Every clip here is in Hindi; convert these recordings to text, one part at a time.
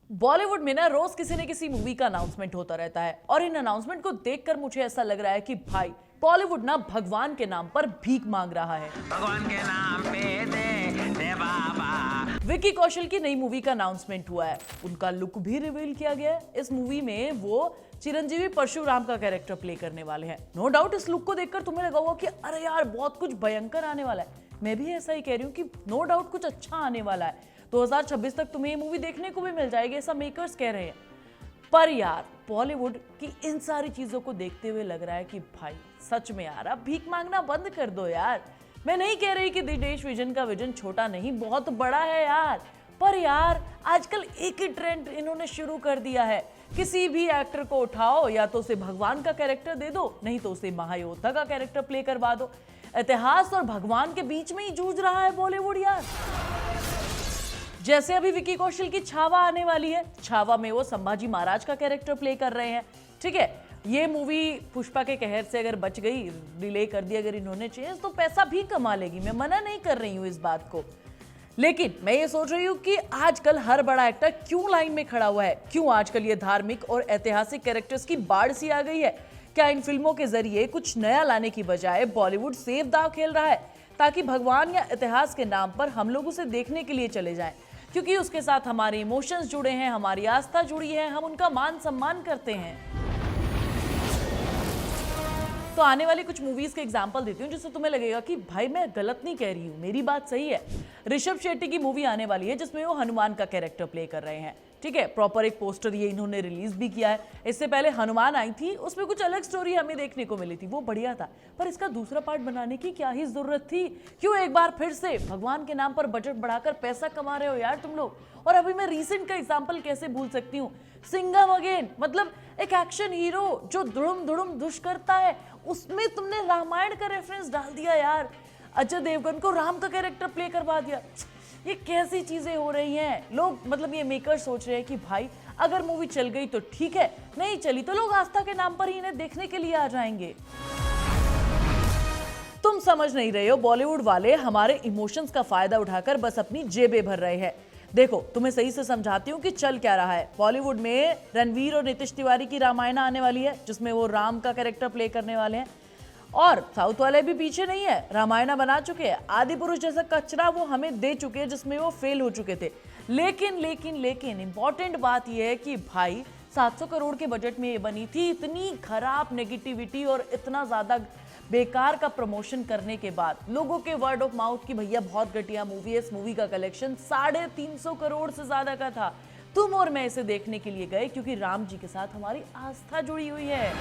बॉलीवुड में ना रोज किसी न किसी मूवी का अनाउंसमेंट होता रहता है और इन अनाउंसमेंट को देखकर मुझे ऐसा लग रहा है कि भाई बॉलीवुड ना भगवान के नाम पर भीख मांग रहा है। भगवान के नाम पे दे बाबा। विकी कौशल की नई मूवी का अनाउंसमेंट हुआ है, उनका लुक भी रिवील किया गया है। इस मूवी में वो चिरंजीवी परशुराम का कैरेक्टर प्ले करने वाले हैं। नो डाउट इस लुक को देखकर तुम्हें लगा होगा कि अरे यार बहुत कुछ भयंकर आने वाला है। मैं भी ऐसा ही कह रही हूँ कि नो डाउट कुछ अच्छा आने वाला है। 2026 तक तुम्हें ये मूवी देखने को भी मिल जाएगी, ऐसा मेकर्स कह रहे हैं। पर यार बॉलीवुड की इन सारी चीजों को देखते हुए लग रहा है कि भाई सच में यार अब भीख मांगना बंद कर दो यार। मैं नहीं कह रही कि दिनेश विजन का विजन छोटा नहीं, बहुत बड़ा है यार। पर यार आजकल एक ही ट्रेंड इन्होंने शुरू कर दिया है, किसी भी एक्टर को उठाओ, या तो उसे भगवान का कैरेक्टर दे दो, नहीं तो उसे महायोद्धा का कैरेक्टर प्ले करवा दो। इतिहास और भगवान के बीच में ही जूझ रहा है बॉलीवुड यार। जैसे अभी विकी कौशल की छावा आने वाली है, छावा में वो संभाजी महाराज का कैरेक्टर प्ले कर रहे हैं। ठीक है, ये मूवी पुष्पा के कहर से अगर बच गई, डिले कर दिया अगर इन्होंने चेंज, तो पैसा भी कमा लेगी। मैं मना नहीं कर रही हूं इस बात को, लेकिन मैं ये सोच रही हूँ कि आजकल हर बड़ा एक्टर क्यों लाइन में खड़ा हुआ है, क्यों आजकल ये धार्मिक और ऐतिहासिक कैरेक्टर्स की बाढ़ सी आ गई है। क्या इन फिल्मों के जरिए कुछ नया लाने की बजाय बॉलीवुड सेफ दाव खेल रहा है, ताकि भगवान या इतिहास के नाम पर हम लोग उसे देखने के लिए चले जाएं, क्योंकि उसके साथ हमारे इमोशंस जुड़े हैं, हमारी आस्था जुड़ी है, हम उनका मान सम्मान करते हैं। तो आने वाली कुछ मूवीज के एग्जांपल देती हूँ जिससे तुम्हें लगेगा कि भाई मैं गलत नहीं कह रही हूँ, मेरी बात सही है। ऋषभ शेट्टी की मूवी आने वाली है जिसमें वो हनुमान का कैरेक्टर प्ले कर रहे हैं। ठीक है, प्रॉपर एक पोस्टर ये इन्होंने रिलीज भी किया है। इससे पहले हनुमान आई थी, उसमें कुछ अलग स्टोरी हमें देखने को मिली थी, वो बढ़िया था। पर इसका दूसरा पार्ट बनाने की क्या ही जरूरत थी? क्यों एक बार फिर से भगवान के नाम पर बजट बढ़ाकर पैसा कमा रहे हो यार तुम लोग। और अभी मैं रीसेंट का एग्जाम्पल कैसे भूल सकती हूँ, सिंघम अगेन, मतलब एक एक्शन हीरो जो धुड़ुम धुड़ुम दुश करता है, उसमें तुमने रामायण का रेफरेंस डाल दिया यार। अजय देवगन को राम का कैरेक्टर प्ले करवा दिया। ये कैसी चीजें हो रही हैं? लोग मतलब ये मेकर सोच रहे हैं कि भाई अगर मूवी चल गई तो ठीक है, नहीं चली तो लोग आस्था के नाम पर ही इन्हें देखने के लिए आ जाएंगे। तुम समझ नहीं रहे हो, बॉलीवुड वाले हमारे इमोशंस का फायदा उठाकर बस अपनी जेबें भर रहे हैं। देखो तुम्हें सही से समझाती हूँ कि चल क्या रहा है। बॉलीवुड में रणवीर और नितिश तिवारी की रामायण आने वाली है जिसमें वो राम का कैरेक्टर प्ले करने वाले हैं। और साउथ वाले भी पीछे नहीं है, रामायण बना चुके हैं, आदि पुरुष जैसा कचरा वो हमें दे चुके हैं जिसमें वो फेल हो चुके थे। लेकिन इंपॉर्टेंट बात यह है कि भाई 700 करोड़ के बजट में ये बनी थी, इतनी खराब नेगेटिविटी और इतना ज्यादा बेकार का प्रमोशन करने के बाद लोगों के वर्ड ऑफ माउथ की भैया बहुत घटिया मूवी है। इस मूवी का कलेक्शन 350 करोड़ से ज्यादा का था। तुम और मैं इसे देखने के लिए गए क्योंकि राम जी के साथ हमारी आस्था जुड़ी हुई है।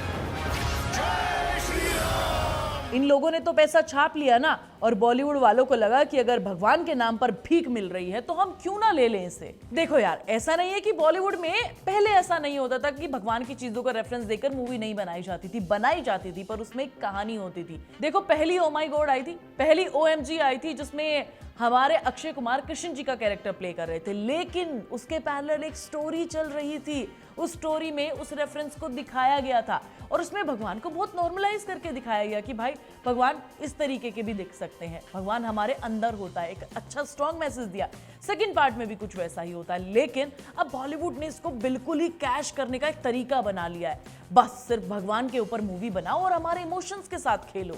इन लोगों ने तो पैसा छाप लिया ना, और बॉलीवुड वालों को लगा कि अगर भगवान के नाम पर भीख मिल रही है तो हम क्यों ना ले लें इसे। देखो यार, ऐसा नहीं है कि बॉलीवुड में पहले ऐसा नहीं होता था कि भगवान की चीजों का रेफरेंस देकर मूवी नहीं बनाई जाती थी, बनाई जाती थी, पर उसमें एक कहानी होती थी। देखो पहली ओ माई गॉड आई थी, पहली OMG आई थी जिसमें हमारे अक्षय कुमार कृष्ण जी का कैरेक्टर प्ले कर रहे थे, लेकिन उसके पैरेलल एक स्टोरी चल रही थी। उस स्टोरी में उस रेफरेंस को दिखाया गया था और उसमें भगवान को बहुत नॉर्मलाइज करके दिखाया गया कि भाई भगवान इस तरीके के भी दिख सकते हैं, भगवान हमारे अंदर होता है। एक अच्छा स्ट्रॉन्ग मैसेज दिया। सेकंड पार्ट में भी कुछ वैसा ही होता है, लेकिन अब बॉलीवुड ने इसको बिल्कुल ही कैश करने का एक तरीका बना लिया है। बस सिर्फ भगवान के ऊपर मूवी बनाओ और हमारे इमोशंस के साथ खेलो।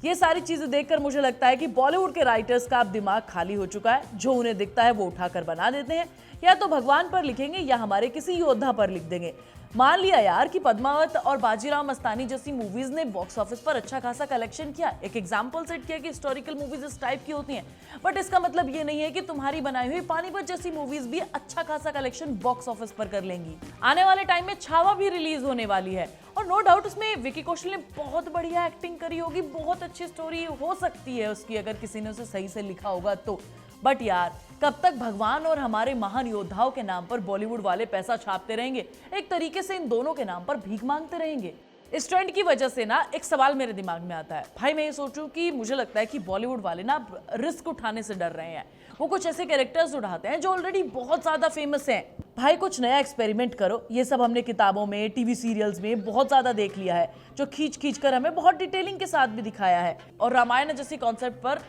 ये सारी चीजें देखकर मुझे लगता है कि बॉलीवुड के राइटर्स का अब दिमाग खाली हो चुका है। जो उन्हें दिखता है वो उठाकर बना देते हैं, या तो भगवान पर लिखेंगे या हमारे किसी योद्धा पर लिख देंगे। मान लिया यार कि पद्मावत और बाजीराव मस्तानी जैसी मूवीज ने बॉक्स ऑफिस पर अच्छा खासा कलेक्शन किया, एक एग्जांपल सेट किया कि हिस्टोरिकल मूवीज इस टाइप की होती हैं, बट इसका मतलब ये नहीं है कि तुम्हारी बनाई हुई पानीपत जैसी मूवीज भी अच्छा खासा कलेक्शन बॉक्स ऑफिस पर कर लेंगी। आने वाले टाइम में छावा भी रिलीज होने वाली है और नो डाउट उसमें विकी कौशल ने बहुत बढ़िया एक्टिंग करी होगी, बहुत अच्छी स्टोरी हो सकती है उसकी अगर किसी ने उसे सही से लिखा होगा तो। बट यार कब तक भगवान और हमारे महान योद्धाओं के नाम पर बॉलीवुड वाले पैसा छापते रहेंगे, एक तरीके से इन दोनों के नाम पर भीख मांगते रहेंगे। इस ट्रेंड की वजह से ना एक सवाल मेरे दिमाग में आता है। भाई मैं ये सोचूं कि मुझे लगता है कि बॉलीवुड वाले ना रिस्क उठाने से डर रहे हैं। वो कुछ ऐसे कैरेक्टर्स उठाते हैं जो ऑलरेडी बहुत ज्यादा फेमस हैं। भाई कुछ नया एक्सपेरिमेंट करो। ये सब हमने किताबों में, टीवी सीरियल्स में बहुत ज्यादा देख लिया है, जो खींच कर हमें बहुत डिटेलिंग के साथ भी दिखाया है। और रामायण जैसी कॉन्सेप्ट पर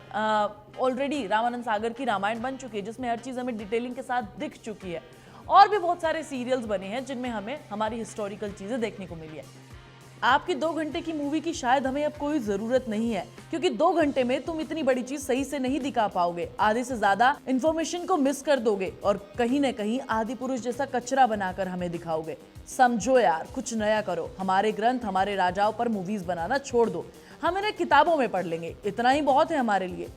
ऑलरेडी रामानंद सागर की रामायण बन चुकी है, जिसमें हर चीज हमें डिटेलिंग के साथ दिख चुकी है। और भी बहुत सारे सीरियल्स बने हैं जिनमें हमें हमारी हिस्टोरिकल चीजें देखने को मिली है। आपकी 2 घंटे की मूवी की शायद हमें अब कोई जरूरत नहीं है, क्योंकि 2 घंटे में तुम इतनी बड़ी चीज सही से नहीं दिखा पाओगे, आधे से ज्यादा इंफॉर्मेशन को मिस कर दोगे और कहीं ना कहीं आदि पुरुष जैसा कचरा बनाकर हमें दिखाओगे। समझो यार, कुछ नया करो। हमारे ग्रंथ, हमारे राजाओं पर मूवीज बनाना छोड़ दो, हम इन्हें किताबों में पढ़ लेंगे, इतना ही बहुत है हमारे लिए।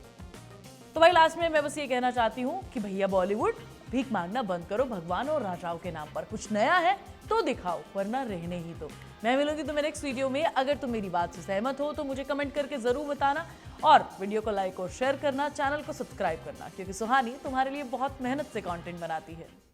तो भाई लास्ट में मैं बस ये कहना चाहती हूँ कि भैया बॉलीवुड, भीख मांगना बंद करो भगवान और राजाओं के नाम पर। कुछ नया है तो दिखाओ, वरना रहने ही दो। मैं मिलूंगी तुम्हें नेक्स्ट वीडियो में। अगर तुम मेरी बात से सहमत हो तो मुझे कमेंट करके जरूर बताना, और वीडियो को लाइक और शेयर करना, चैनल को सब्सक्राइब करना, क्योंकि सुहानी तुम्हारे लिए बहुत मेहनत से कंटेंट बनाती है।